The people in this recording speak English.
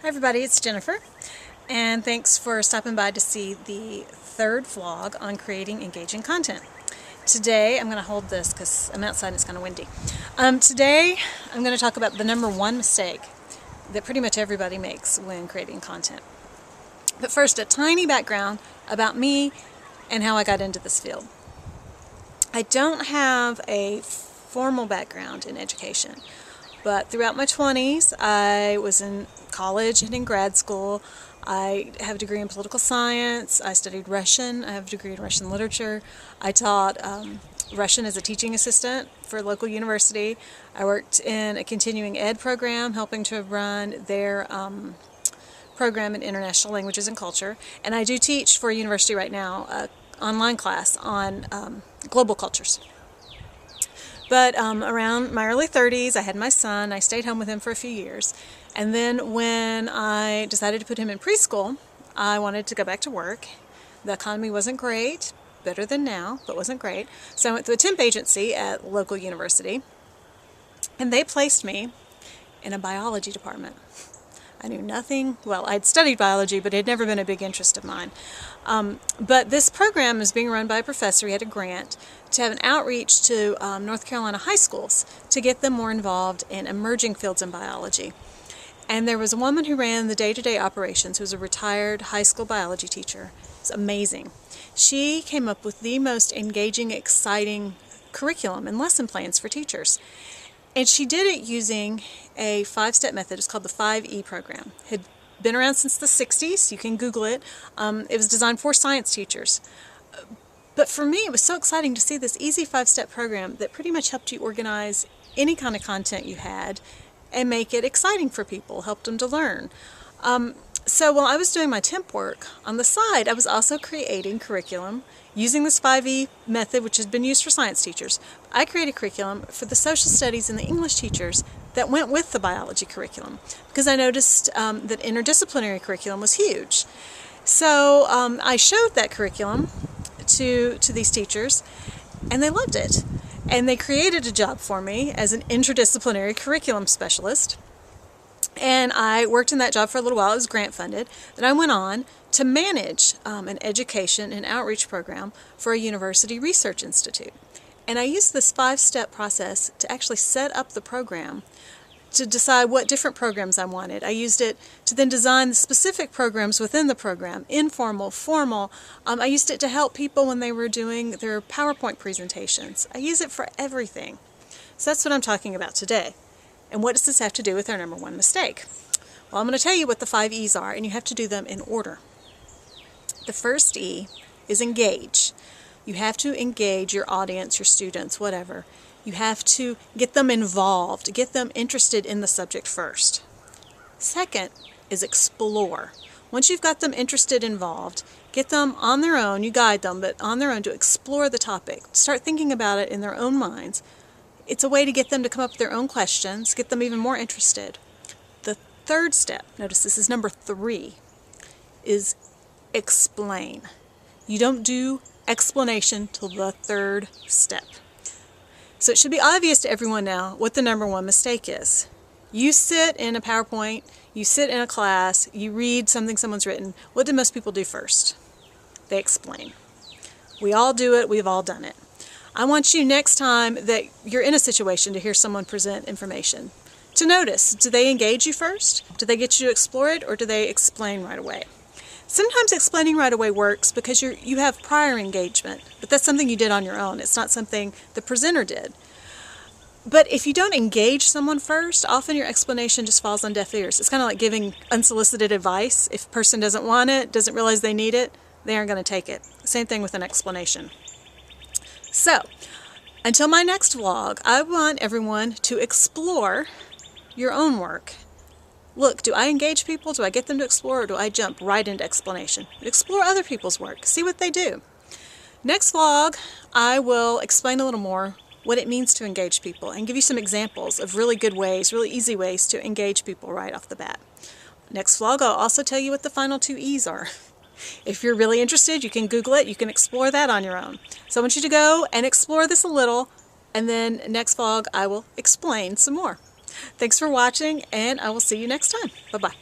Hi everybody, it's Jennifer, and thanks for stopping by to see the third vlog on creating engaging content. Today, I'm going to hold this because I'm outside and it's kind of windy. Today, I'm going to talk about the number one mistake that pretty much everybody makes when creating content. But first, a tiny background about me and how I got into this field. I don't have a formal background in education, but throughout my 20s, I was in college and in grad school. I have a degree in political science. I studied Russian. I have a degree in Russian literature. I taught Russian as a teaching assistant for a local university. I worked in a continuing ed program, helping to run their program in international languages and culture. And I do teach for a university right now, an online class on global cultures. But around my early 30s, I had my son. I stayed home with him for a few years. And then when I decided to put him in preschool, I wanted to go back to work. The economy wasn't great, better than now, but wasn't great. So I went to a temp agency at a local university, and they placed me in a biology department. I knew nothing. Well, I'd studied biology, but it had never been a big interest of mine. But this program is being run by a professor. He had a grant to have an outreach to North Carolina high schools to get them more involved in emerging fields in biology. And there was a woman who ran the day-to-day operations who was a retired high school biology teacher. It's amazing. She came up with the most engaging, exciting curriculum and lesson plans for teachers. And she did it using a 5-step method. It's called the 5E program. It had been around since the 60s. You can Google it. It was designed for science teachers. But for me, it was so exciting to see this easy 5-step program that pretty much helped you organize any kind of content you had and make it exciting for people, helped them to learn. So while I was doing my temp work, on the side, I was also creating curriculum using this 5E method, which has been used for science teachers. I created curriculum for the social studies and the English teachers that went with the biology curriculum, because I noticed that interdisciplinary curriculum was huge. So I showed that curriculum to these teachers, and they loved it. And they created a job for me as an interdisciplinary curriculum specialist. And I worked in that job for a little while. It was grant funded. Then I went on to manage an education and outreach program for a university research institute. And I used this 5-step process to actually set up the program, to decide what different programs I wanted. I used it to then design the specific programs within the program, informal, formal. I used it to help people when they were doing their PowerPoint presentations. I use it for everything. So that's what I'm talking about today. And what does this have to do with our number one mistake? Well, I'm going to tell you what the 5 E's are, and you have to do them in order. The first E is engage. You have to engage your audience, your students, whatever. You have to get them involved, get them interested in the subject first. Second is explore. Once you've got them interested, involved, get them on their own, you guide them, but on their own to explore the topic. Start thinking about it in their own minds. It's a way to get them to come up with their own questions, get them even more interested. The third step, notice this is number 3, is explain. You don't do explanation till the third step. So it should be obvious to everyone now what the number one mistake is. You sit in a PowerPoint, you sit in a class, you read something someone's written. What do most people do first? They explain. We all do it, we've all done it. I want you next time that you're in a situation to hear someone present information to notice, do they engage you first? Do they get you to explore it, or do they explain right away? Sometimes explaining right away works because you have prior engagement, but that's something you did on your own. It's not something the presenter did. But if you don't engage someone first, often your explanation just falls on deaf ears. It's kind of like giving unsolicited advice. If a person doesn't want it, doesn't realize they need it, they aren't going to take it. Same thing with an explanation. So, until my next vlog, I want everyone to explore your own work. Look, do I engage people? Do I get them to explore, or do I jump right into explanation? Explore other people's work. See what they do. Next vlog, I will explain a little more what it means to engage people and give you some examples of really good ways, really easy ways to engage people right off the bat. Next vlog, I'll also tell you what the final 2 E's are. If you're really interested, you can Google it. You can explore that on your own. So I want you to go and explore this a little, and then next vlog, I will explain some more. Thanks for watching, and I will see you next time. Bye-bye.